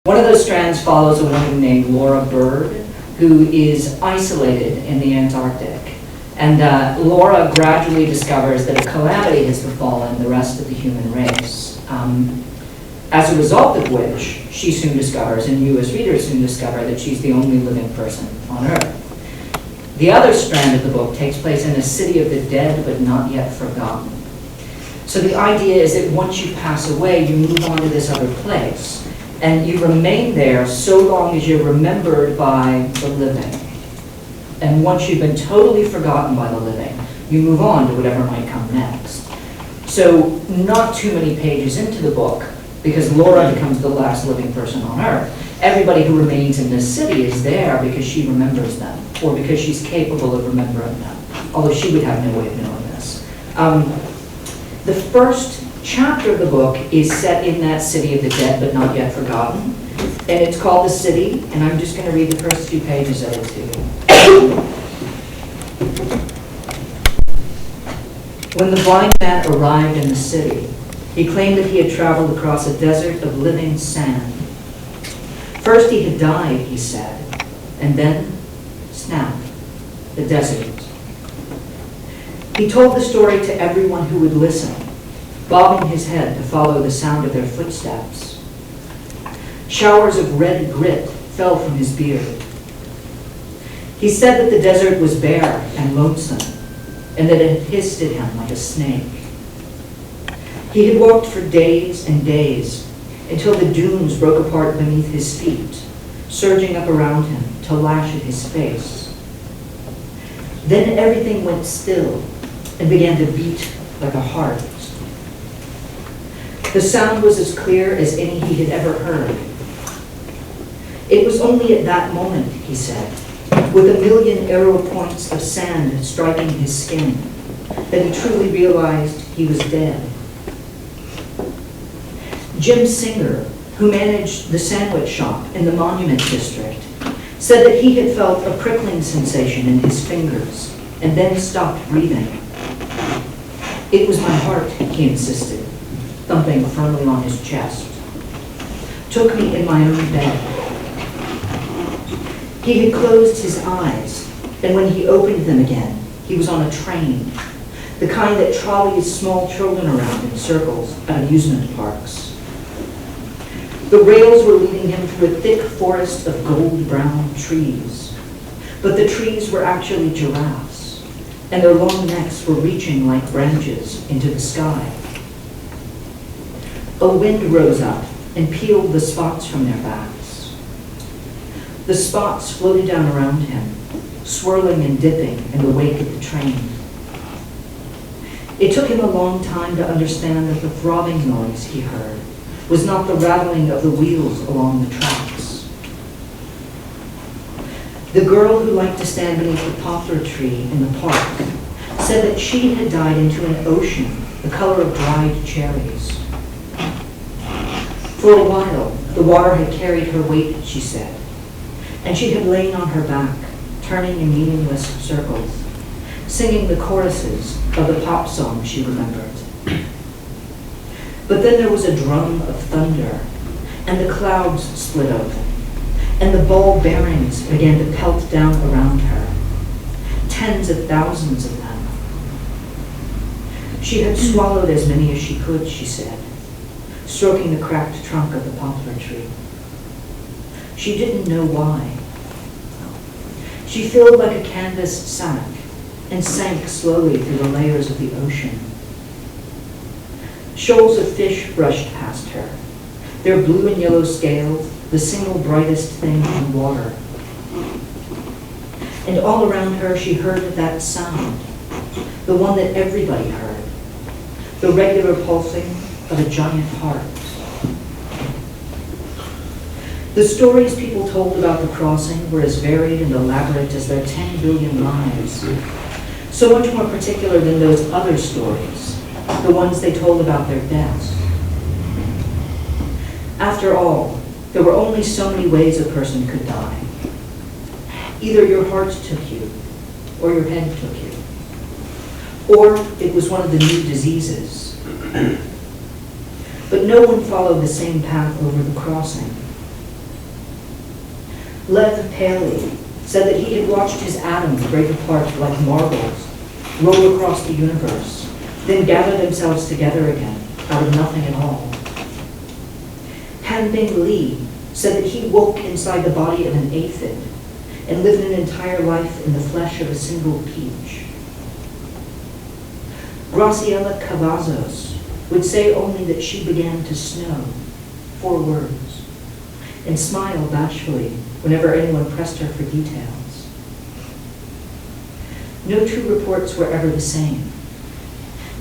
One of those strands follows a woman named Laura Bird, who is isolated in the Antarctic. And Laura gradually discovers that a calamity has befallen the rest of the human race. As a result of which, she soon discovers, and you as readers soon discover, that she's the only living person on Earth. The other strand of the book takes place in a city of the dead but not yet forgotten. So the idea is that once you pass away, you move on to this other place. And you remain there so long as you're remembered by the living. And once you've been totally forgotten by the living, you move on to whatever might come next. So not too many pages into the book, because Laura becomes the last living person on Earth. Everybody who remains in this city is there because she remembers them, or because she's capable of remembering them, although she would have no way of knowing this. The first chapter of the book is set in that city of the dead but not yet forgotten, and it's called The City, and I'm just going to read the first few pages of it to you. When the blind man arrived in the city, he claimed that he had traveled across a desert of living sand. First he had died, he said, and then, snap, the desert. He told the story to everyone who would listen, bobbing his head to follow the sound of their footsteps. Showers of red grit fell from his beard. He said that the desert was bare and lonesome, and that it hissed at him like a snake. He had walked for days and days, until the dunes broke apart beneath his feet, surging up around him to lash at his face. Then everything went still and began to beat like a heart. The sound was as clear as any he had ever heard. It was only at that moment, he said, with a million arrow points of sand striking his skin, that he truly realized he was dead. Jim Singer, who managed the sandwich shop in the Monument District, said that he had felt a prickling sensation in his fingers and then stopped breathing. It was my heart, he insisted, thumping firmly on his chest. Took me in my own bed. He had closed his eyes, and when he opened them again, he was on a train, the kind that trolleys small children around in circles at amusement parks. The rails were leading him through a thick forest of gold-brown trees, but the trees were actually giraffes, and their long necks were reaching like branches into the sky. A wind rose up and peeled the spots from their backs. The spots floated down around him, swirling and dipping in the wake of the train. It took him a long time to understand that the throbbing noise he heard was not the rattling of the wheels along the tracks. The girl who liked to stand beneath the poplar tree in the park said that she had died into an ocean the color of dried cherries. For a while, the water had carried her weight, she said, and she had lain on her back, turning in meaningless circles, singing the choruses of the pop song she remembered. But then there was a drum of thunder, and the clouds split open, and the ball bearings began to pelt down around her, tens of thousands of them. She had swallowed as many as she could, she said, stroking the cracked trunk of the poplar tree. She didn't know why. She filled like a canvas sack and sank slowly through the layers of the ocean. Shoals of fish brushed past her, their blue and yellow scales the single brightest thing in water. And all around her she heard that sound, the one that everybody heard, the regular pulsing of a giant heart. The stories people told about the crossing were as varied and elaborate as their 10 billion lives, so much more particular than those other stories, the ones they told about their deaths. After all, there were only so many ways a person could die. Either your heart took you, or your head took you, or it was one of the new diseases. But no one followed the same path over the crossing. Lev Paley said that he had watched his atoms break apart like marbles, roll across the universe, then gather themselves together again out of nothing at all. Hanbing Li said that he woke inside the body of an aphid and lived an entire life in the flesh of a single peach. Graciela Cavazos would say only that she began to snow, 4 words, and smile bashfully whenever anyone pressed her for details. No 2 reports were ever the same,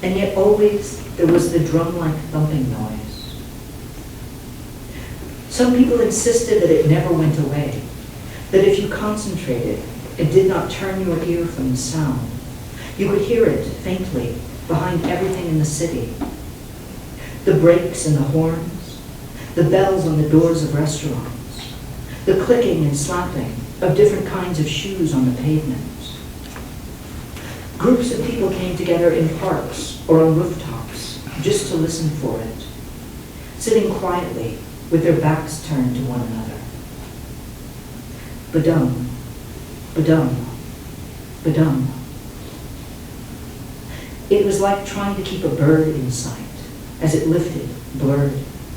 and yet always there was the drum-like thumping noise. Some people insisted that it never went away, that if you concentrated and did not turn your ear from the sound, you could hear it faintly behind everything in the city. The brakes and the horns, the bells on the doors of restaurants, the clicking and slapping of different kinds of shoes on the pavement. Groups of people came together in parks or on rooftops just to listen for it, sitting quietly with their backs turned to one another. Badum, badum, badum. It was like trying to keep a bird in sight as it lifted, blurred,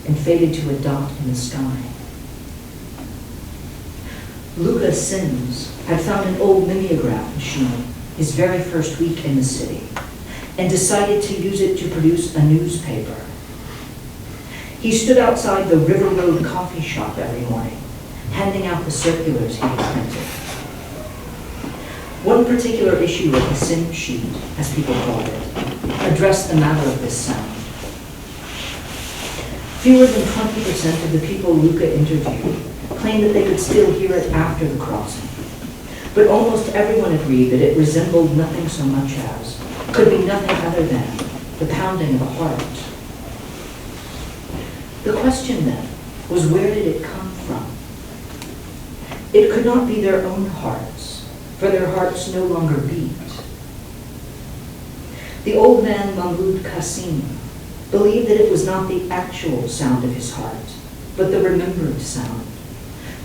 and faded to a dot in the sky. Luca Sims had found an old mimeograph machine his very first week in the city and decided to use it to produce a newspaper. He stood outside the River Road coffee shop every morning, handing out the circulars he had printed. One particular issue of the Sim sheet, as people called it, addressed the matter of this sound. Fewer than 20% of the people Luca interviewed claimed that they could still hear it after the crossing. But almost everyone agreed that it resembled nothing so much as, could be nothing other than, the pounding of a heart. The question then was, where did it come from? It could not be their own hearts, for their hearts no longer beat. The old man Mahmoud Qasim believed that it was not the actual sound of his heart, but the remembered sound,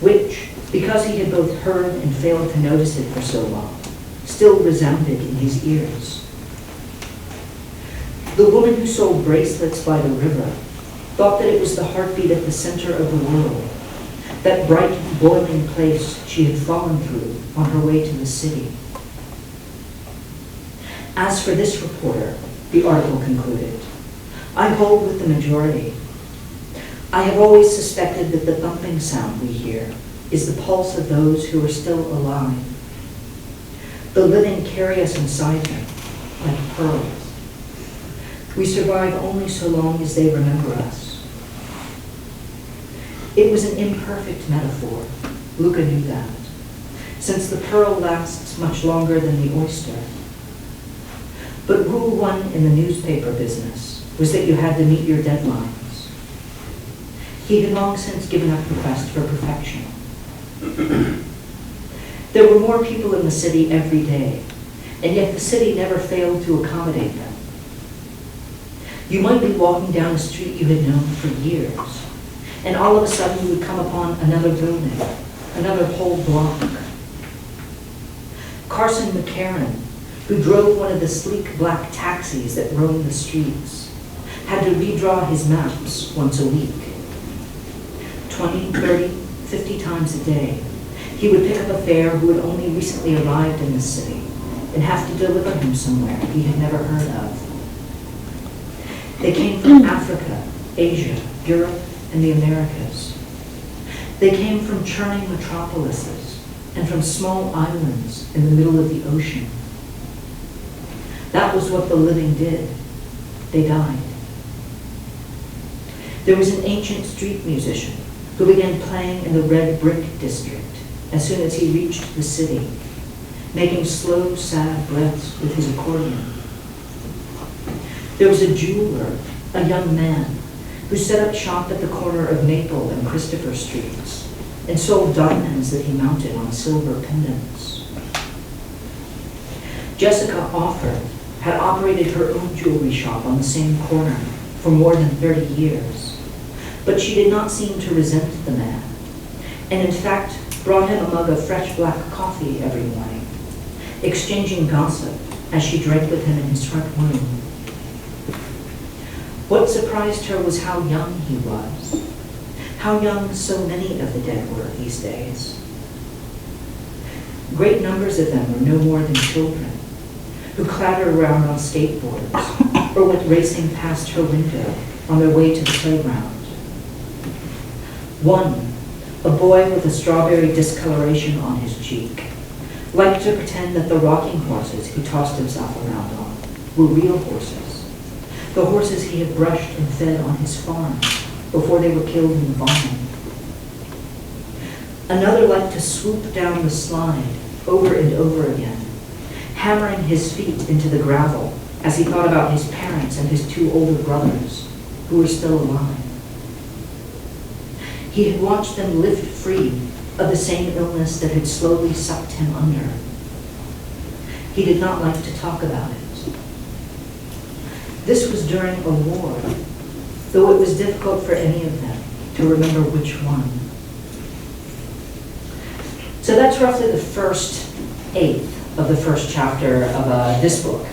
which, because he had both heard and failed to notice it for so long, still resounded in his ears. The woman who sold bracelets by the river thought that it was the heartbeat at the center of the world, that bright, boiling place she had fallen through on her way to the city. As for this reporter, the article concluded, I hold with the majority. I have always suspected that the thumping sound we hear is the pulse of those who are still alive. The living carry us inside them like pearls. We survive only so long as they remember us. It was an imperfect metaphor. Luca knew that, since the pearl lasts much longer than the oyster. But rule 1 in the newspaper business was that you had to meet your deadlines. He had long since given up the quest for perfection. There were more people in the city every day, and yet the city never failed to accommodate them. You might be walking down a street you had known for years, and all of a sudden you would come upon another building, another whole block. Carson McCarran, who drove one of the sleek black taxis that roamed the streets, had to redraw his maps once a week. 20, 30, 50 times a day, he would pick up a fare who had only recently arrived in the city and have to deliver him somewhere he had never heard of. They came from Africa, Asia, Europe, and the Americas. They came from churning metropolises and from small islands in the middle of the ocean. That was what the living did. They died. There was an ancient street musician who began playing in the red brick district as soon as he reached the city, making slow, sad breaths with his accordion. There was a jeweler, a young man, who set up shop at the corner of Maple and Christopher Streets and sold diamonds that he mounted on silver pendants. Jessica Offer had operated her own jewelry shop on the same corner for more than 30 years, but she did not seem to resent the man, and in fact brought him a mug of fresh black coffee every morning, exchanging gossip as she drank with him in his front room. What surprised her was how young he was, how young so many of the dead were these days. Great numbers of them were no more than children, who clattered around on skateboards or went racing past her window on their way to the playground. One, a boy with a strawberry discoloration on his cheek, liked to pretend that the rocking horses he tossed himself around on were real horses, the horses he had brushed and fed on his farm before they were killed in the bombing. Another liked to swoop down the slide over and over again, hammering his feet into the gravel as he thought about his parents and his two older brothers who were still alive. He had watched them lift free of the same illness that had slowly sucked him under. He did not like to talk about it. This was during a war, though it was difficult for any of them to remember which one. So that's roughly the first eighth of the first chapter of this book.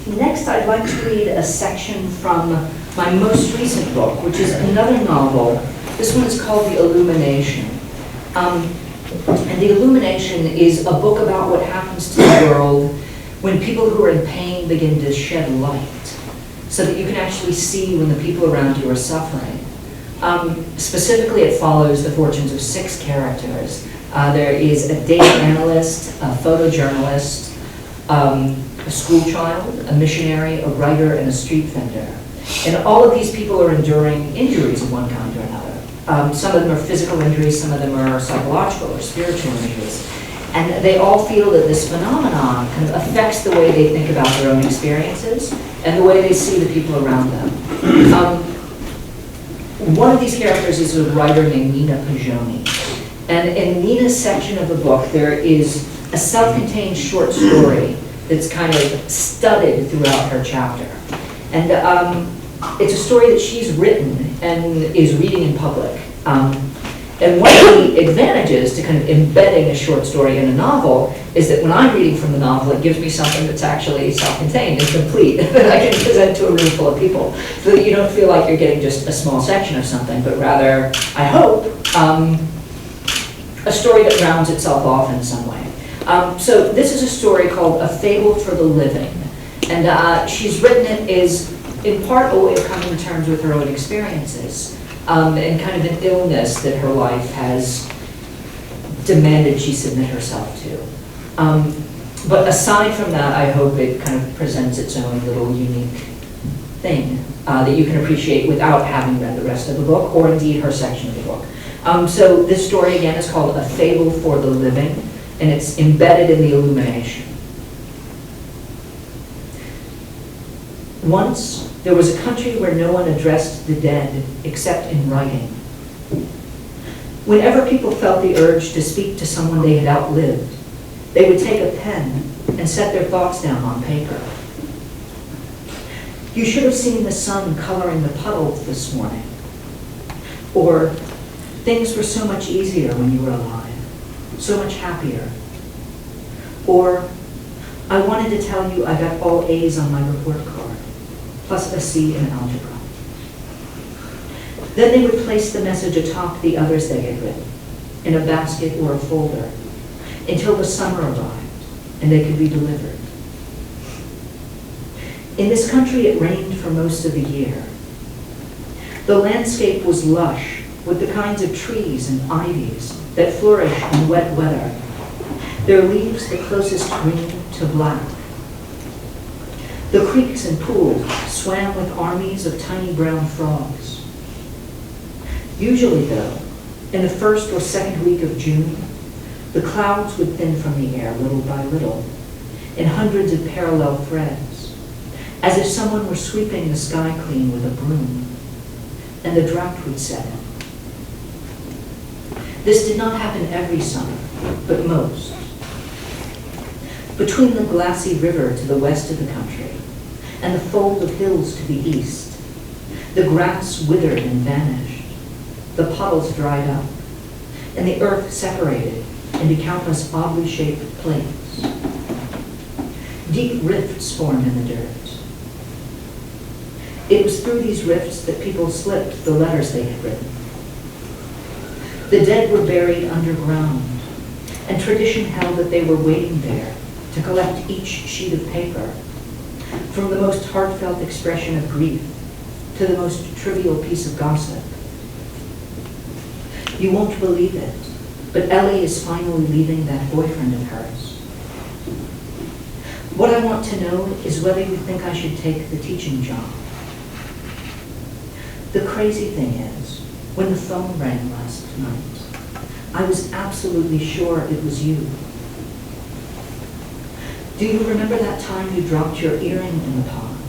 Next, I'd like to read a section from my most recent book, which is another novel. This one is called The Illumination. And The Illumination is a book about what happens to the world when people who are in pain begin to shed light, so that you can actually see when the people around you are suffering. Specifically, it follows the fortunes of 6 characters. There is a data analyst, a photojournalist, a school child, a missionary, a writer, and a street vendor. And all of these people are enduring injuries of one kind or another. Some of them are physical injuries, some of them are psychological or spiritual injuries. And they all feel that this phenomenon kind of affects the way they think about their own experiences and the way they see the people around them. One of these characters is a writer named Nina Pajoni. And in Nina's section of the book, there is a self-contained short story that's kind of studded throughout her chapter. And it's a story that she's written and is reading in public. And one of the advantages to kind of embedding a short story in a novel is that when I'm reading from the novel, it gives me something that's actually self-contained and complete that I can present to a room full of people. So that you don't feel like you're getting just a small section of something, but rather, I hope, a story that rounds itself off in some way. So this is a story called A Fable for the Living. And she's written it as, in part, a way of coming to terms with her own experiences. And kind of an illness that her life has demanded she submit herself to. But aside from that, I hope it kind of presents its own little unique thing that you can appreciate without having read the rest of the book, or indeed her section of the book. So this story, again, is called A Fable for the Living, and it's embedded in The Illumination. Once, there was a country where no one addressed the dead except in writing. Whenever people felt the urge to speak to someone they had outlived, they would take a pen and set their thoughts down on paper. You should have seen the sun coloring the puddles this morning. Or, things were so much easier when you were alive, so much happier. Or, I wanted to tell you I got all A's on my report card, plus a C in algebra. Then they would place the message atop the others they had written, in a basket or a folder, until the summer arrived and they could be delivered. In this country, it rained for most of the year. The landscape was lush with the kinds of trees and ivies that flourish in wet weather, their leaves the closest green to black. The creeks and pools swam with armies of tiny brown frogs. Usually, though, in the first or second week of June, the clouds would thin from the air little by little, in hundreds of parallel threads, as if someone were sweeping the sky clean with a broom, and the drought would set in. This did not happen every summer, but most. Between the glassy river to the west of the country and the fold of hills to the east, the grass withered and vanished, the puddles dried up, and the earth separated into countless oddly shaped plates. Deep rifts formed in the dirt. It was through these rifts that people slipped the letters they had written. The dead were buried underground, and tradition held that they were waiting there to collect each sheet of paper, from the most heartfelt expression of grief to the most trivial piece of gossip. You won't believe it, but Ellie is finally leaving that boyfriend of hers. What I want to know is whether you think I should take the teaching job. The crazy thing is, when the phone rang last night, I was absolutely sure it was you. Do you remember that time you dropped your earring in the pond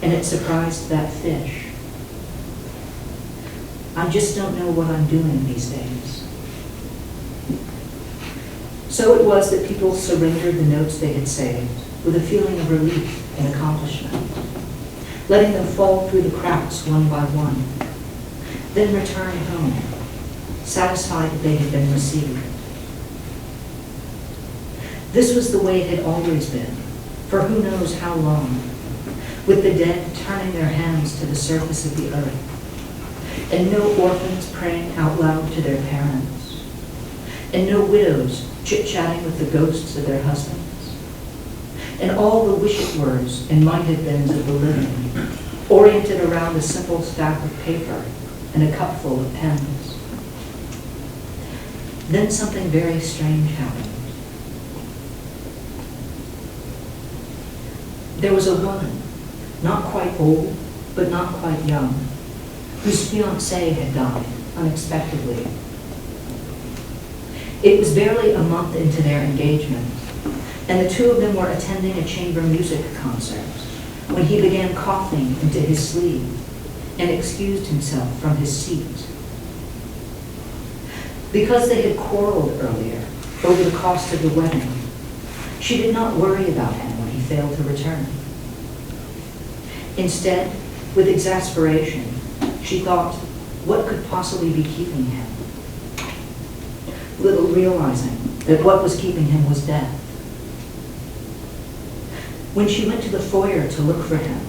and it surprised that fish? I just don't know what I'm doing these days. So it was that people surrendered the notes they had saved with a feeling of relief and accomplishment, letting them fall through the cracks one by one, then returned home, satisfied that they had been received. This was the way it had always been, for who knows how long, with the dead turning their hands to the surface of the earth, and no orphans praying out loud to their parents, and no widows chit-chatting with the ghosts of their husbands, and all the wish-it-weres and might-have-beens of the living, oriented around a simple stack of paper and a cupful of pens. Then something very strange happened. There was a woman, not quite old, but not quite young, whose fiancé had died unexpectedly. It was barely a month into their engagement, and the two of them were attending a chamber music concert when he began coughing into his sleeve and excused himself from his seat. Because they had quarreled earlier over the cost of the wedding, she did not worry about him when he failed to return. Instead, with exasperation, she thought, what could possibly be keeping him? Little realizing that what was keeping him was death. When she went to the foyer to look for him,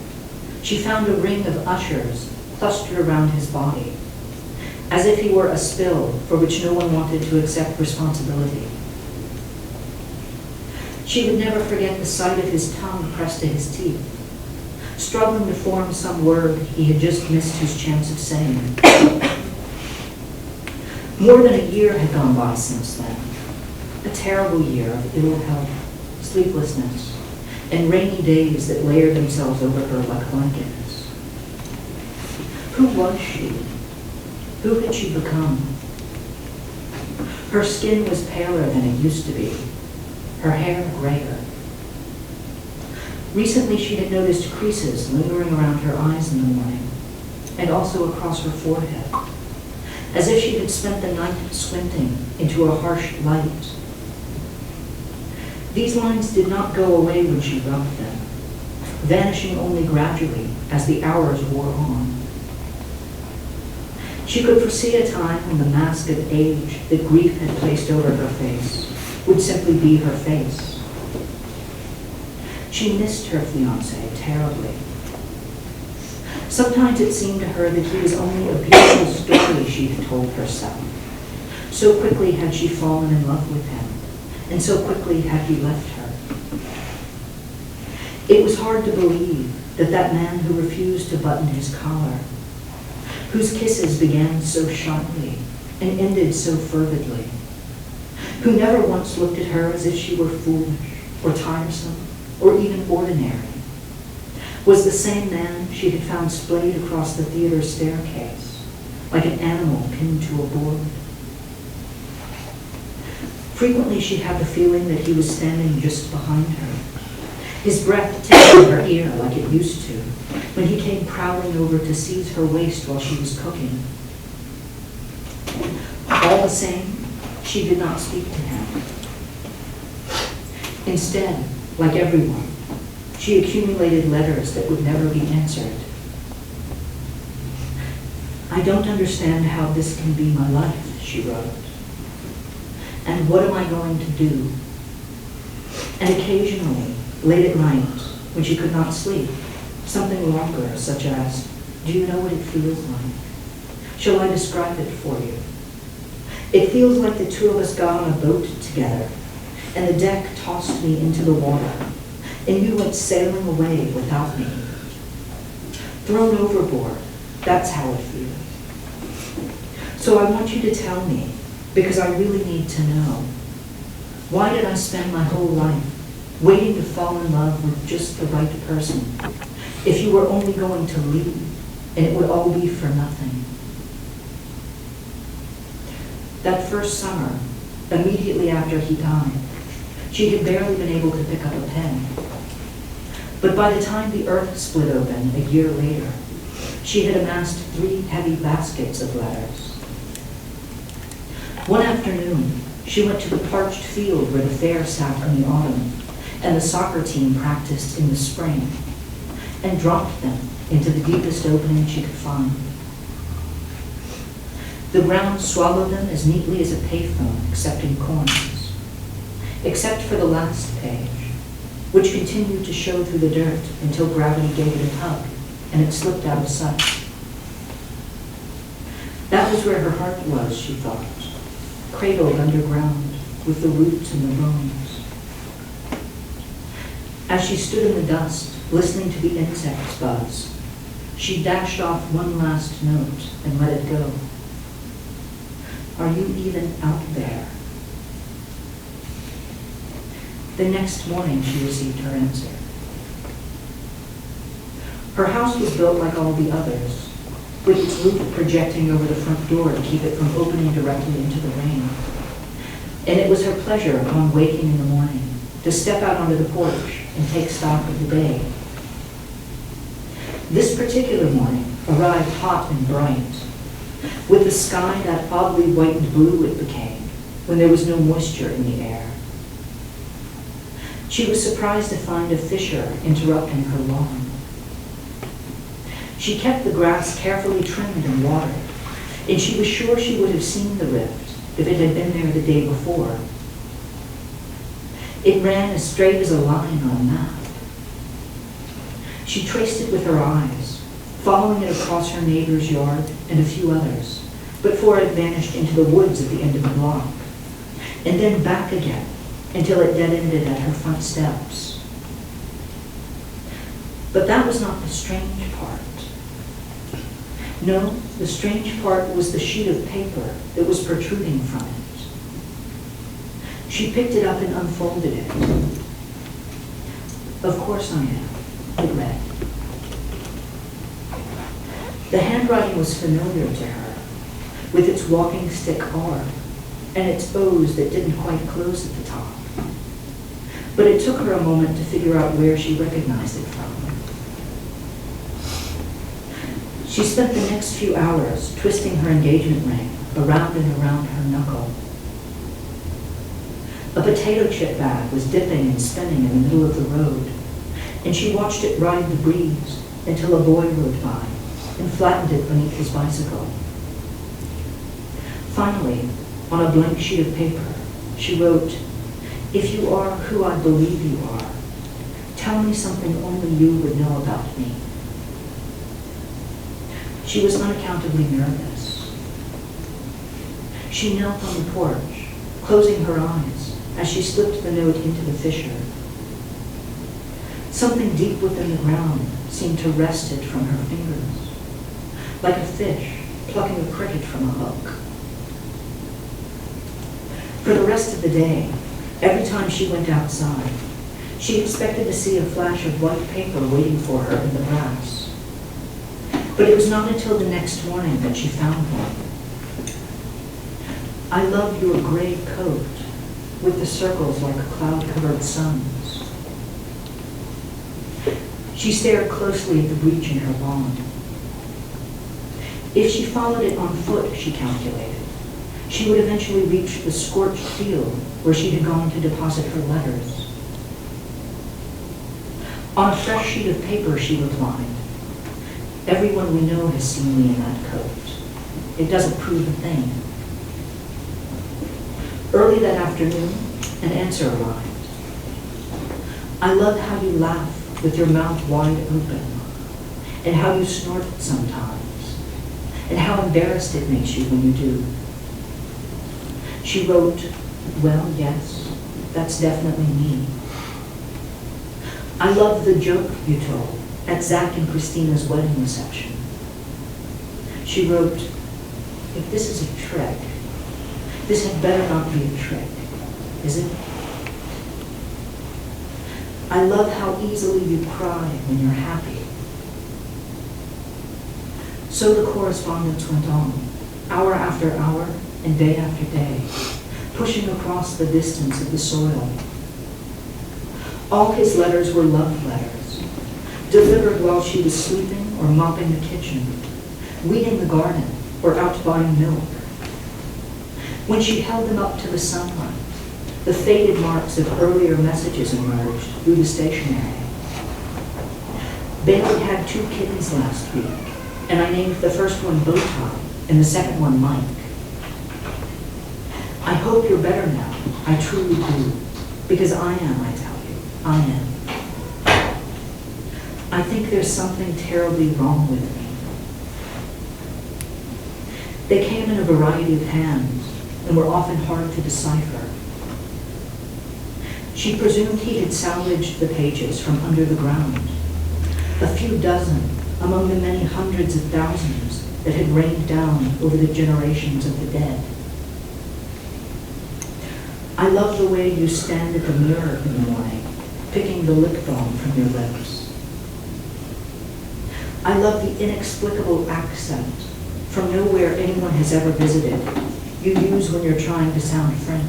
she found a ring of ushers clustered around his body, as if he were a spill for which no one wanted to accept responsibility. She would never forget the sight of his tongue pressed to his teeth, struggling to form some word he had just missed his chance of saying. More than a year had gone by since then, a terrible year of ill health, sleeplessness, and rainy days that layered themselves over her like blankets. Who was she? Who had she become? Her skin was paler than it used to be, her hair grayer. Recently she had noticed creases lingering around her eyes in the morning, and also across her forehead, as if she had spent the night squinting into a harsh light. These lines did not go away when she rubbed them, vanishing only gradually as the hours wore on. She could foresee a time when the mask of age that grief had placed over her face would simply be her face. She missed her fiancé terribly. Sometimes it seemed to her that he was only a beautiful story she had told herself. So quickly had she fallen in love with him, and so quickly had he left her. It was hard to believe that that man who refused to button his collar, whose kisses began so sharply and ended so fervidly, who never once looked at her as if she were foolish or tiresome or even ordinary, was the same man she had found splayed across the theater staircase, like an animal pinned to a board. Frequently she had the feeling that he was standing just behind her, his breath tickling her ear like it used to, when he came prowling over to seize her waist while she was cooking. All the same, she did not speak to him. Instead, like everyone, she accumulated letters that would never be answered. I don't understand how this can be my life, she wrote. And what am I going to do? And occasionally, late at night, when she could not sleep, something longer, such as, do you know what it feels like? Shall I describe it for you? It feels like the two of us got on a boat together, and the deck tossed me into the water, and you went sailing away without me. Thrown overboard, that's how it feels. So I want you to tell me, because I really need to know. Why did I spend my whole life waiting to fall in love with just the right person, if you were only going to leave, and it would all be for nothing? That first summer, immediately after he died, she had barely been able to pick up a pen. But by the time the earth split open a year later, she had amassed 3 heavy baskets of letters. One afternoon, she went to the parched field where the fair sat in the autumn, and the soccer team practiced in the spring, and dropped them into the deepest opening she could find. The ground swallowed them as neatly as a payphone accepting coins, except for the last page, which continued to show through the dirt until gravity gave it a tug, and it slipped out of sight. That was where her heart was, she thought, cradled underground with the roots and the bones. As she stood in the dust, listening to the insects buzz, she dashed off one last note and let it go. Are you even out there? The next morning, she received her answer. Her house was built like all the others, with its roof projecting over the front door to keep it from opening directly into the rain. And it was her pleasure, upon waking in the morning, to step out onto the porch and take stock of the day. This particular morning arrived hot and bright, with the sky that oddly white and blue it became when there was no moisture in the air. She was surprised to find a fissure interrupting her lawn. She kept the grass carefully trimmed and watered, and she was sure she would have seen the rift if it had been there the day before. It ran as straight as a line on a map. She traced it with her eyes, following it across her neighbor's yard and a few others, before it vanished into the woods at the end of the block, and then back again until it dead-ended at her front steps. But that was not the strange part. No, the strange part was the sheet of paper that was protruding from it. She picked it up and unfolded it. Of course I am, it read. The handwriting was familiar to her, with its walking stick R and its O's that didn't quite close at the top. But it took her a moment to figure out where she recognized it from. She spent the next few hours twisting her engagement ring around and around her knuckle. A potato chip bag was dipping and spinning in the middle of the road, and she watched it ride the breeze until a boy rode by and flattened it beneath his bicycle. Finally, on a blank sheet of paper, she wrote, "If you are who I believe you are, tell me something only you would know about me." She was unaccountably nervous. She knelt on the porch, closing her eyes as she slipped the note into the fissure. Something deep within the ground seemed to wrest it from her fingers, like a fish plucking a cricket from a hook. For the rest of the day, every time she went outside, she expected to see a flash of white paper waiting for her in the grass. But it was not until the next morning that she found one. "I love your gray coat with the circles like cloud-covered suns." She stared closely at the breach in her lawn. If she followed it on foot, she calculated, she would eventually reach the scorched field where she had gone to deposit her letters. On a fresh sheet of paper, she replied, "Everyone we know has seen me in that coat. It doesn't prove a thing." Early that afternoon, an answer arrived. I love how you laugh with your mouth wide open, and how you snort sometimes, and how embarrassed it makes you when you do. She wrote, well, yes, that's definitely me. I love the joke you told at Zach and Christina's wedding reception. She wrote, if this is a trick, this had better not be a trick, is it? I love how easily you cry when you're happy. So the correspondence went on, hour after hour and day after day, pushing across the distance of the soil. All his letters were love letters, delivered while she was sleeping or mopping the kitchen, weeding the garden, or out buying milk. When she held them up to the sunlight, the faded marks of earlier messages emerged through the stationery. Bailey had 2 kittens last week, and I named the first one Bowtie and the second one Mike. I hope you're better now, I truly do, because I am, I tell you, I am. I think there's something terribly wrong with me. They came in a variety of hands and were often hard to decipher. She presumed he had salvaged the pages from under the ground, a few dozen among the many hundreds of thousands that had rained down over the generations of the dead. I love the way you stand at the mirror in the morning, picking the lip balm from your lips. I love the inexplicable accent from nowhere anyone has ever visited you use when you're trying to sound French.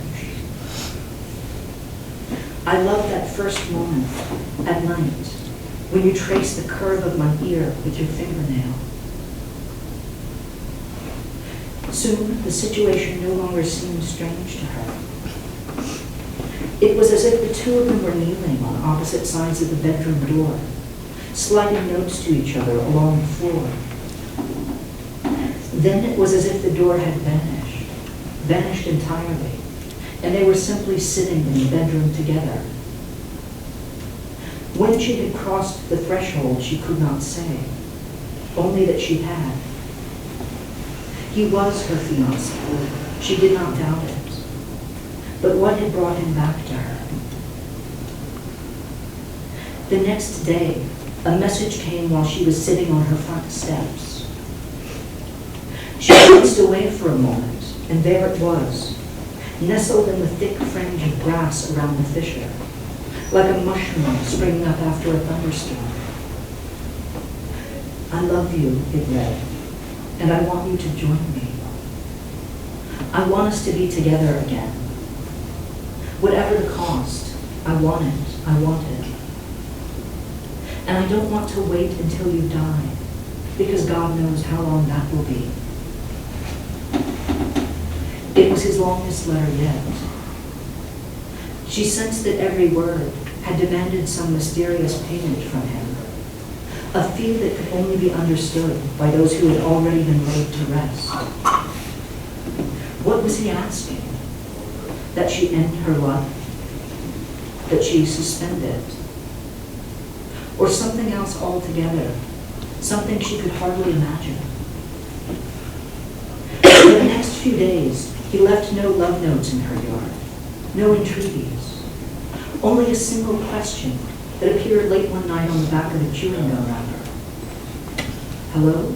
I love that first moment at night when you trace the curve of my ear with your fingernail. Soon, the situation no longer seemed strange to her. It was as if the 2 of them were kneeling on opposite sides of the bedroom door, sliding notes to each other along the floor. Then it was as if the door had vanished entirely, and they were simply sitting in the bedroom together. When she had crossed the threshold, she could not say, only that she had. He was her fiancé. She did not doubt it. But what had brought him back to her? The next day, a message came while she was sitting on her front steps. She glanced away for a moment, and there it was, nestled in the thick fringe of grass around the fissure, like a mushroom springing up after a thunderstorm. I love you, it read, and I want you to join me. I want us to be together again. Whatever the cost, I want it, I want it. And I don't want to wait until you die, because God knows how long that will be. It was his longest letter yet. She sensed that every word had demanded some mysterious payment from him, a fee that could only be understood by those who had already been laid to rest. What was he asking? That she end her life? That she suspend it? Or something else altogether, something she could hardly imagine? For the next few days, he left no love notes in her yard, no entreaties, only a single question that appeared late one night on the back of a chewing gum wrapper. Hello?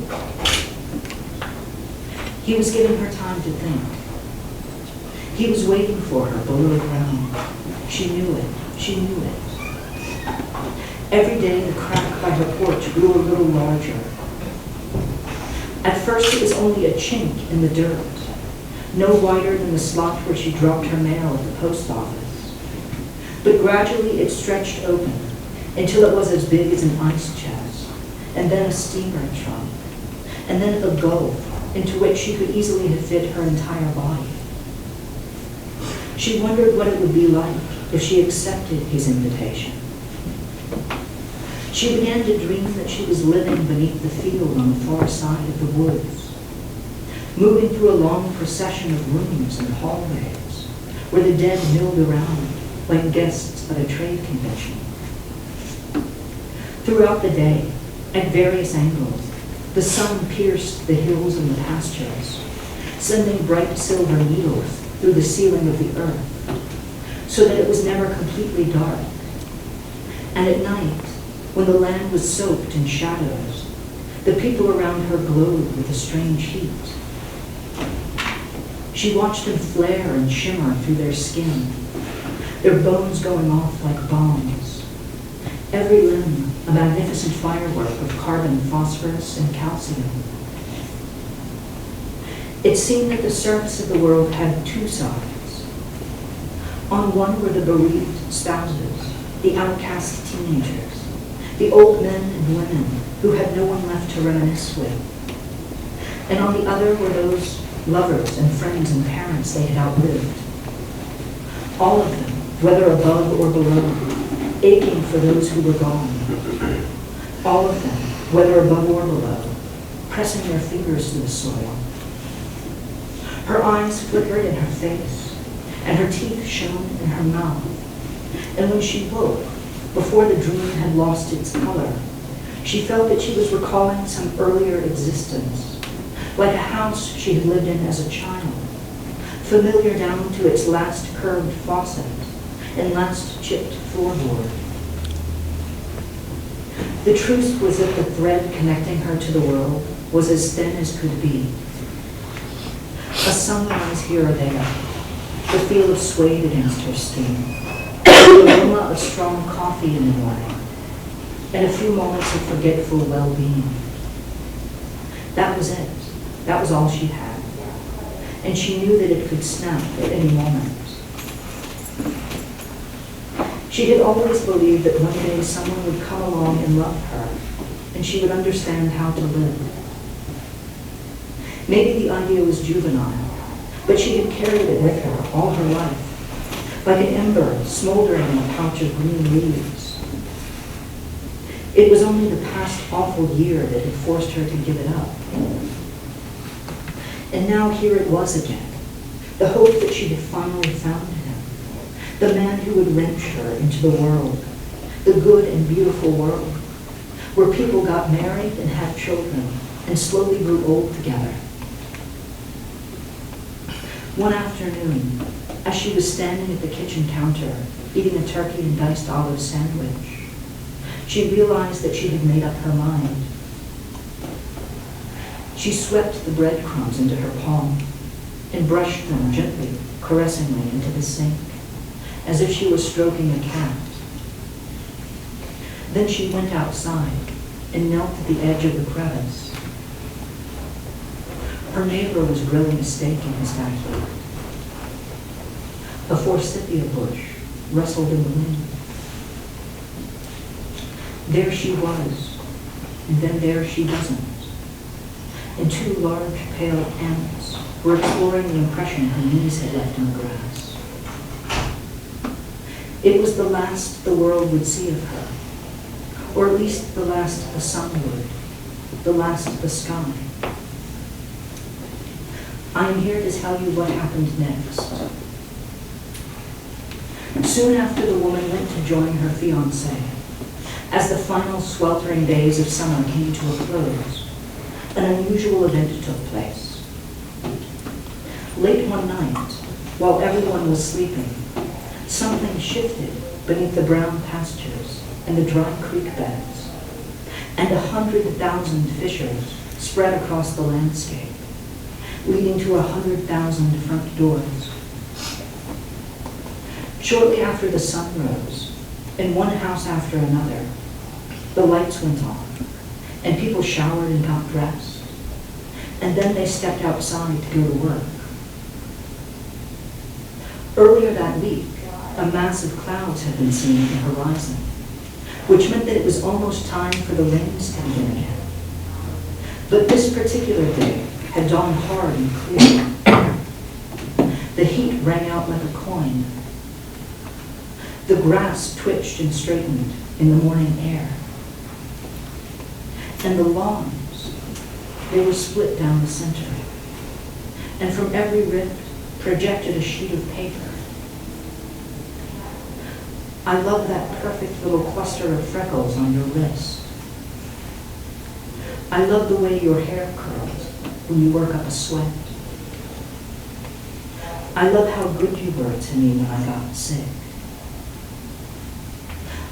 He was giving her time to think. He was waiting for her below ground. She knew it. She knew it. Every day the crack by her porch grew a little larger. At first it was only a chink in the dirt, no wider than the slot where she dropped her mail at the post office. But gradually it stretched open until it was as big as an ice chest, and then a steamer trunk, and then a gulf into which she could easily have fit her entire body. She wondered what it would be like if she accepted his invitation. She began to dream that she was living beneath the field on the far side of the woods, moving through a long procession of rooms and hallways, where the dead milled around like guests at a trade convention. Throughout the day, at various angles, the sun pierced the hills and the pastures, sending bright silver needles through the ceiling of the earth, so that it was never completely dark. And at night, when the land was soaked in shadows, the people around her glowed with a strange heat. She watched them flare and shimmer through their skin, their bones going off like bombs. Every limb a magnificent firework of carbon, phosphorus, and calcium. It seemed that the surface of the world had two sides. On one were the bereaved spouses, the outcast teenagers, the old men and women who had no one left to reminisce with. And on the other were those lovers and friends and parents they had outlived. All of them, whether above or below, aching for those who were gone. All of them, whether above or below, pressing their fingers to the soil. Her eyes flickered in her face, and her teeth shone in her mouth. And when she woke, before the dream had lost its color, she felt that she was recalling some earlier existence, like a house she had lived in as a child, familiar down to its last curved faucet and last chipped floorboard. The truth was that the thread connecting her to the world was as thin as could be. A sunrise here or there, the feel of suede against her skin, the aroma of strong coffee in the morning, and a few moments of forgetful well-being. That was it. That was all she had. And she knew that it could snap at any moment. She had always believed that one day someone would come along and love her, and she would understand how to live. Maybe the idea was juvenile, but she had carried it with her all her life, like an ember smoldering in a pouch of green leaves. It was only the past awful year that had forced her to give it up. And now here it was again, the hope that she had finally found him, the man who would wrench her into the world, the good and beautiful world, where people got married and had children and slowly grew old together. One afternoon, as she was standing at the kitchen counter, eating a turkey and diced olive sandwich, she realized that she had made up her mind. She swept the breadcrumbs into her palm and brushed them gently, caressingly into the sink, as if she were stroking a cat. Then she went outside and knelt at the edge of the crevice. Her neighbor was grilling a steak in his backyard. A forsythia bush rustled in the wind. There she was, and then there she wasn't. And two large, pale ants were exploring the impression her knees had left in the grass. It was the last the world would see of her, or at least the last the sun would, the last the sky. I am here to tell you what happened next. Soon after the woman went to join her fiancé, as the final sweltering days of summer came to a close, an unusual event took place. Late one night, while everyone was sleeping, something shifted beneath the brown pastures and the dry creek beds, and 100,000 fissures spread across the landscape, leading to 100,000 front doors. Shortly after the sun rose, in one house after another, the lights went on, and people showered and got dressed, and then they stepped outside to go to work. Earlier that week, a mass of clouds had been seen in the horizon, which meant that it was almost time for the rains to begin again. But this particular day had dawned hard and clear. The heat rang out like a coin. The grass twitched and straightened in the morning air. And the lawns, they were split down the center. And from every rip projected a sheet of paper, I love that perfect little cluster of freckles on your wrist. I love the way your hair curls when you work up a sweat. I love how good you were to me when I got sick.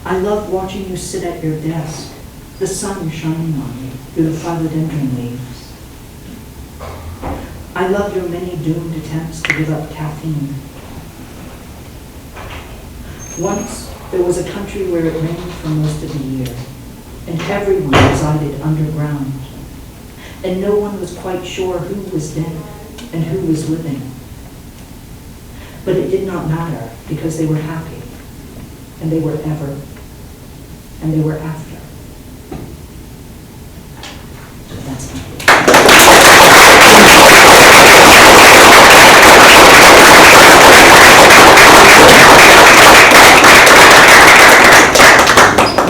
I love watching you sit at your desk, the sun shining on you through the philodendron leaves. I love your many doomed attempts to give up caffeine. Once, there was a country where it rained for most of the year, and everyone resided underground, and no one was quite sure who was dead and who was living. But it did not matter, because they were happy, and they were ever, and they were after. So that's my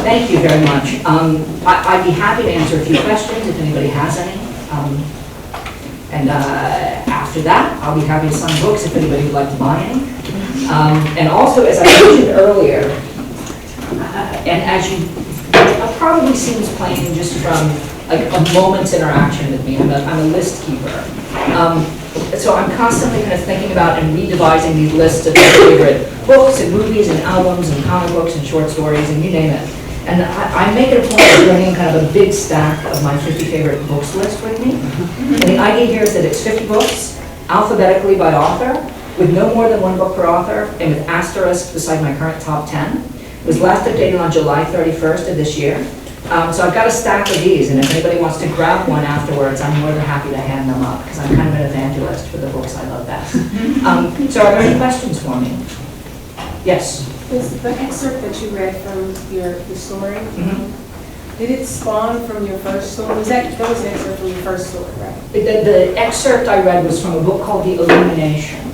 Thank you very much. I'd be happy to answer a few questions if anybody has any. After that, I'll be happy to sign books if anybody would like to buy any. And also, as I mentioned earlier, and as you probably seems plain just from a moment's interaction with me, I'm a list keeper. So I'm constantly kind of thinking about and redevising these lists of my favorite books and movies and albums and comic books and short stories and you name it. And I make it a point of bringing kind of a big stack of my 50 favorite books list with me. And the idea here is that it's 50 books, alphabetically by author, with no more than one book per author, and with asterisks beside my current top 10. It was last updated on July 31st of this year. So I've got a stack of these, and if anybody wants to grab one afterwards, I'm more than happy to hand them up, because I'm kind of an evangelist for the books I love best. So are there any questions for me? Yes? Was the excerpt that you read from the story, did it spawn from your first story? That was an excerpt from your first story, right? The excerpt I read was from a book called The Illumination,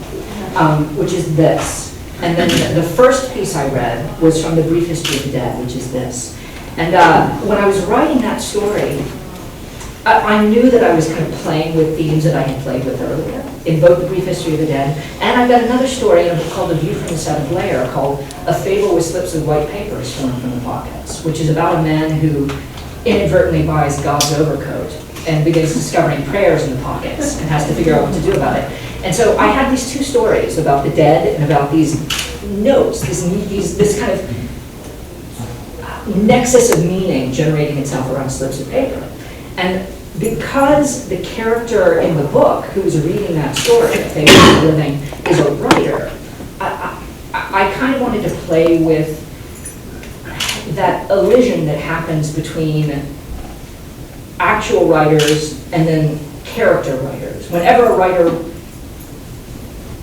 which is this. And then the first piece I read was from The Brief History of the Dead, which is this. And when I was writing that story, I knew that I was kind of playing with themes that I had played with earlier in both The Brief History of the Dead, and I've got another story in a book called A View from the Seventh Layer called A Fable with Slips of White Paper Torn from the Pockets, which is about a man who inadvertently buys God's overcoat and begins discovering prayers in the pockets and has to figure out what to do about it. And so I had these two stories about the dead and about these notes, this kind of nexus of meaning generating itself around slips of paper. And because the character in the book who's reading that story, A Fable of the Living, is a writer, I kind of wanted to play with that elision that happens between actual writers and then character writers. Whenever a writer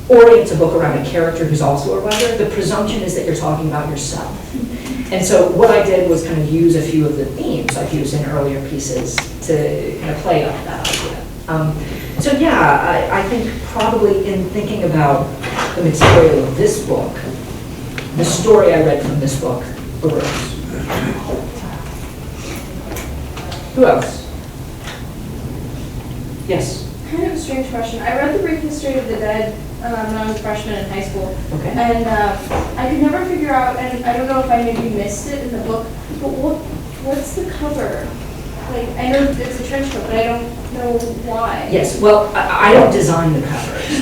orients a book around a character who's also a writer, the presumption is that you're talking about yourself. And so what I did was kind of use a few of the themes I've used in earlier pieces to kind of play up that idea. So yeah, I think probably in thinking about the material of this book, the story I read from this book arose. Who else? Yes? Kind of a strange question. I read The Brief History of the Dead when I was a freshman in high school. Okay. And I could never figure out, and I don't know if I maybe missed it in the book, but what's the cover? Like, I know it's a trench coat, but I don't know why. Yes, well, I don't design the covers.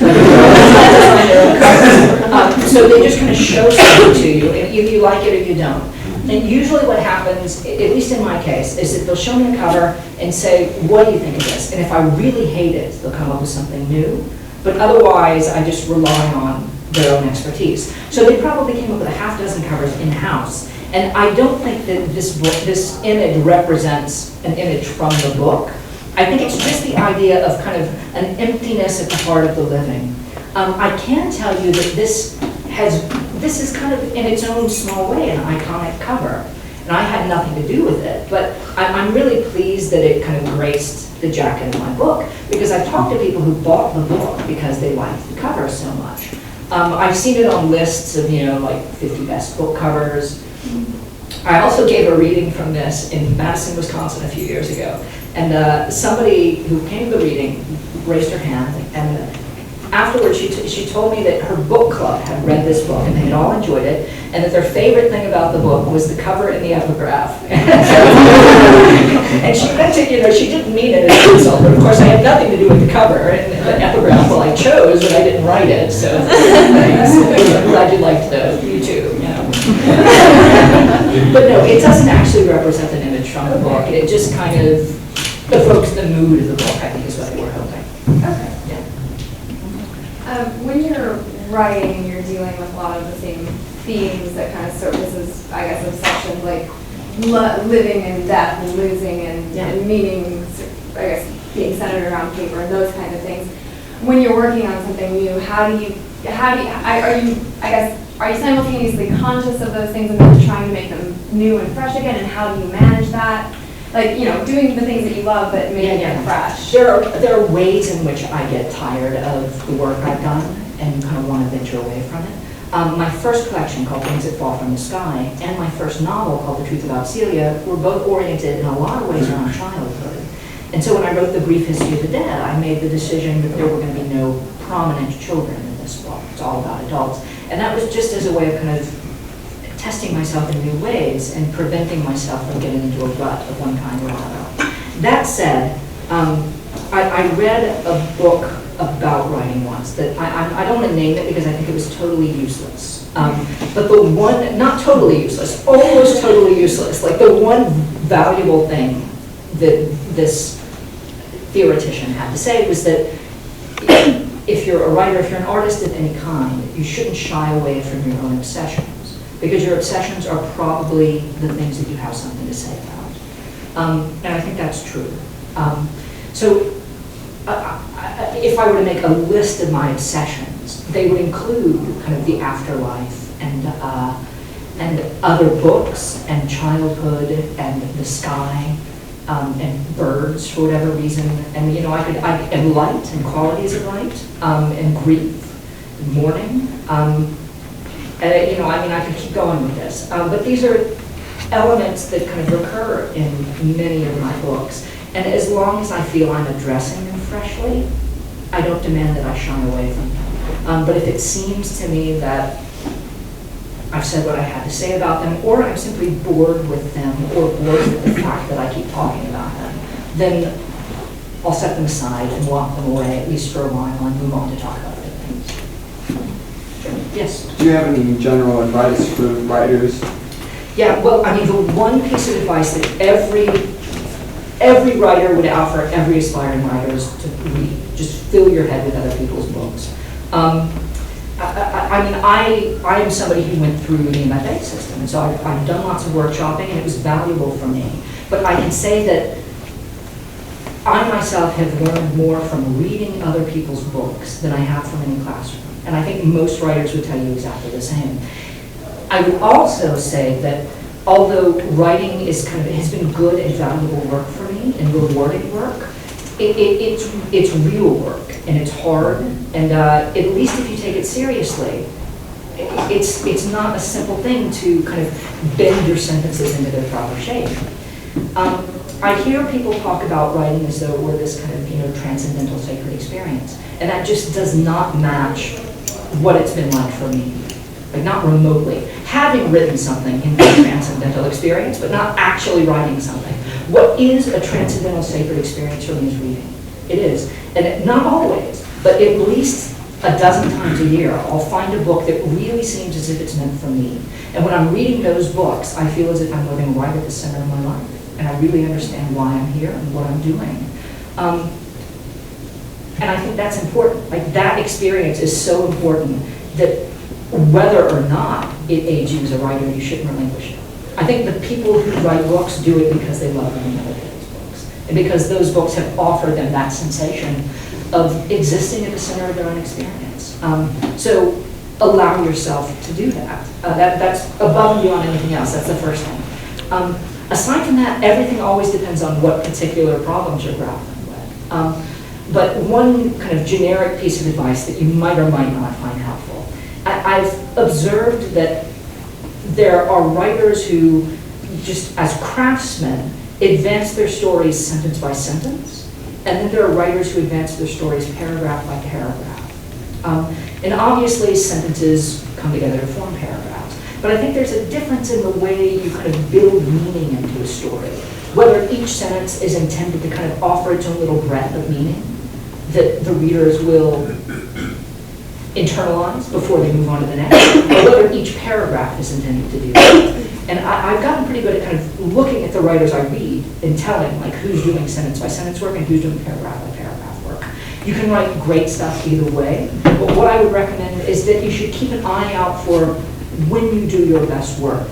So they just kind of show something to you, and either you like it or you don't. And usually what happens, at least in my case, is that they'll show me a cover and say, what do you think of this? And if I really hate it, they'll come up with something new. But otherwise, I just rely on their own expertise. So they probably came up with a half dozen covers in-house. And I don't think that this image represents an image from the book. I think it's just the idea of kind of an emptiness at the heart of the living. I can tell you that this is kind of, in its own small way, an iconic cover. And I had nothing to do with it, but I'm really pleased that it kind of graced the jacket of my book, because I've talked to people who bought the book because they liked the cover so much. I've seen it on lists of, like 50 best book covers. I also gave a reading from this in Madison, Wisconsin a few years ago, and somebody who came to the reading raised her hand, and afterwards, she told me that her book club had read this book and they had all enjoyed it, and that their favorite thing about the book was the cover and the epigraph. And she meant it, she didn't mean it as an insult, but of course I had nothing to do with the cover, and the epigraph, well, I chose, but I didn't write it, so thanks. I'm glad you liked it, you too, But no, it doesn't actually represent an image from the book. It just kind of evokes the mood of the book, I think is what they were hoping. Okay. When you're writing, you're dealing with a lot of the same themes that kind of surfaces, I guess, obsessions like living and death and losing and meaning, I guess, being centered around paper and those kinds of things. When you're working on something new, are you simultaneously conscious of those things and then trying to make them new and fresh again, and how do you manage that? Like, doing the things that you love but making them fresh. There are ways in which I get tired of the work I've done and kind of want to venture away from it. My first collection, called Things That Fall from the Sky, and my first novel, called The Truth About Celia, were both oriented in a lot of ways around childhood. And so when I wrote The Brief History of the Dead, I made the decision that there were going to be no prominent children in this book. It's all about adults. And that was just as a way of kind of testing myself in new ways and preventing myself from getting into a rut of one kind or another. That said, I read a book about writing once that I don't want to name it because I think it was totally useless. But the one, not totally useless, almost totally useless, like the one valuable thing that this theoretician had to say was that if you're a writer, if you're an artist of any kind, you shouldn't shy away from your own obsessions, because your obsessions are probably the things that you have something to say about. And I think that's true. If I were to make a list of my obsessions, they would include kind of the afterlife and other books and childhood and the sky and birds for whatever reason. And and light and qualities of light and grief, and mourning. I could keep going with this, but these are elements that kind of recur in many of my books. And as long as I feel I'm addressing them freshly, I don't demand that I shy away from them. But if it seems to me that I've said what I had to say about them, or I'm simply bored with them, or bored with the fact that I keep talking about them, then I'll set them aside and walk them away, at least for a while, and move on to talk about other things. Yes? Do you have any general advice for writers? Yeah, well, the one piece of advice that every writer would offer every aspiring writer is to read. Just fill your head with other people's books. I am somebody who went through the MFA system, and so I've done lots of workshopping, and it was valuable for me. But I can say that I myself have learned more from reading other people's books than I have from any classroom. And I think most writers would tell you exactly the same. I would also say that although writing has been good and valuable work for me and rewarding work, it's real work and it's hard, and at least if you take it seriously, it's not a simple thing to kind of bend your sentences into their proper shape. I hear people talk about writing as though we're this kind of transcendental sacred experience, and that just does not match what it's been like for me. Like, not remotely. Having written something in a transcendental experience, but not actually writing something. What is a transcendental sacred experience for me is reading. It is. And not always, but at least a dozen times a year, I'll find a book that really seems as if it's meant for me. And when I'm reading those books, I feel as if I'm living right at the center of my life. And I really understand why I'm here and what I'm doing. And I think that's important. Like, that experience is so important that whether or not it aids you as a writer, you shouldn't relinquish it. I think the people who write books do it because they love reading other people's books, and because those books have offered them that sensation of existing at the center of their own experience. So allow yourself to do that. That's above and beyond anything else. That's the first thing. Aside from that, everything always depends on what particular problems you're grappling with. But one kind of generic piece of advice that you might or might not find helpful. I've observed that there are writers who, just as craftsmen, advance their stories sentence by sentence, and then there are writers who advance their stories paragraph by paragraph. And obviously, sentences come together to form paragraphs. But I think there's a difference in the way you kind of build meaning into a story. Whether each sentence is intended to kind of offer its own little breadth of meaning that the readers will internalize before they move on to the next, or whether each paragraph is intended to do that. And I've gotten pretty good at kind of looking at the writers I read and telling like who's doing sentence by sentence work and who's doing paragraph by paragraph work. You can write great stuff either way, but what I would recommend is that you should keep an eye out for when you do your best work.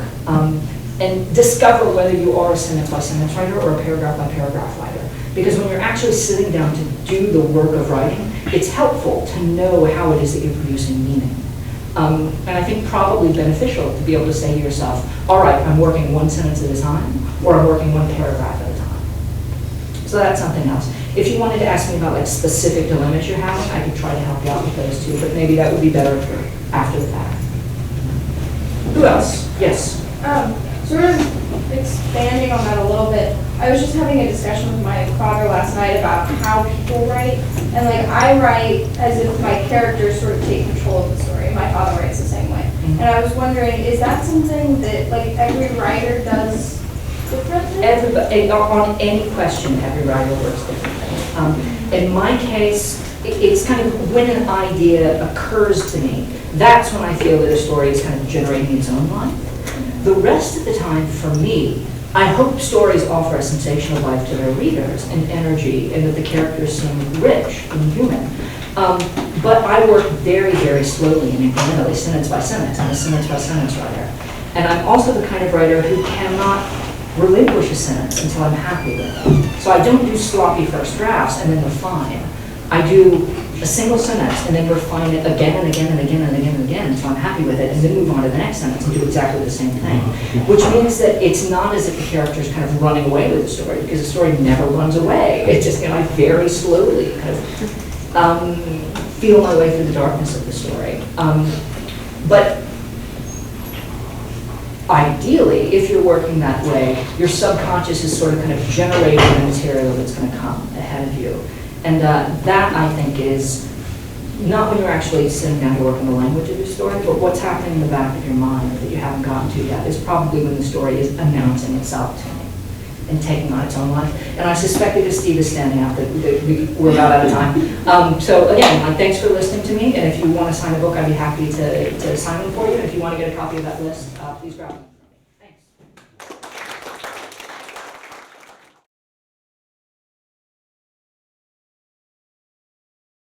And discover whether you are a sentence by sentence writer or a paragraph by paragraph writer. Because when you're actually sitting down to do the work of writing, it's helpful to know how it is that you're producing meaning. And I think probably beneficial to be able to say to yourself, all right, I'm working one sentence at a time, or I'm working one paragraph at a time. So that's something else. If you wanted to ask me about like specific dilemmas you're having, I could try to help you out with those too, but maybe that would be better after the fact. Who else? Yes? Sort of expanding on that a little bit, I was just having a discussion with my father last night about how people write, and like I write as if my characters sort of take control of the story. My father writes the same way. And I was wondering, is that something that like every writer does differently? Everybody, on any question, every writer works differently. In my case, it's kind of when an idea occurs to me, that's when I feel that a story is kind of generating its own life. The rest of the time, for me, I hope stories offer a sensational life to their readers and energy, and that the characters seem rich and human. But I work very, very slowly and incrementally, sentence by sentence. I'm a sentence by sentence writer. And I'm also the kind of writer who cannot relinquish a sentence until I'm happy with it. So I don't do sloppy first drafts and then refine. I do a single sentence and then refine it again and again and again and again and again until I'm happy with it, and then move on to the next sentence and do exactly the same thing. Which means that it's not as if the character's kind of running away with the story, because the story never runs away. It's just, I very slowly kind of feel my way through the darkness of the story. But ideally, if you're working that way, your subconscious is sort of kind of generating the material that's going to come ahead of you. And that, I think, is not when you're actually sitting down to work on the language of your story, but what's happening in the back of your mind that you haven't gotten to yet is probably when the story is announcing itself to me and taking on its own life. And I suspect that Steve is standing up, that we're about out of time. So again, thanks for listening to me, and if you want to sign a book, I'd be happy to sign one for you. If you want to get a copy of that list, please grab it.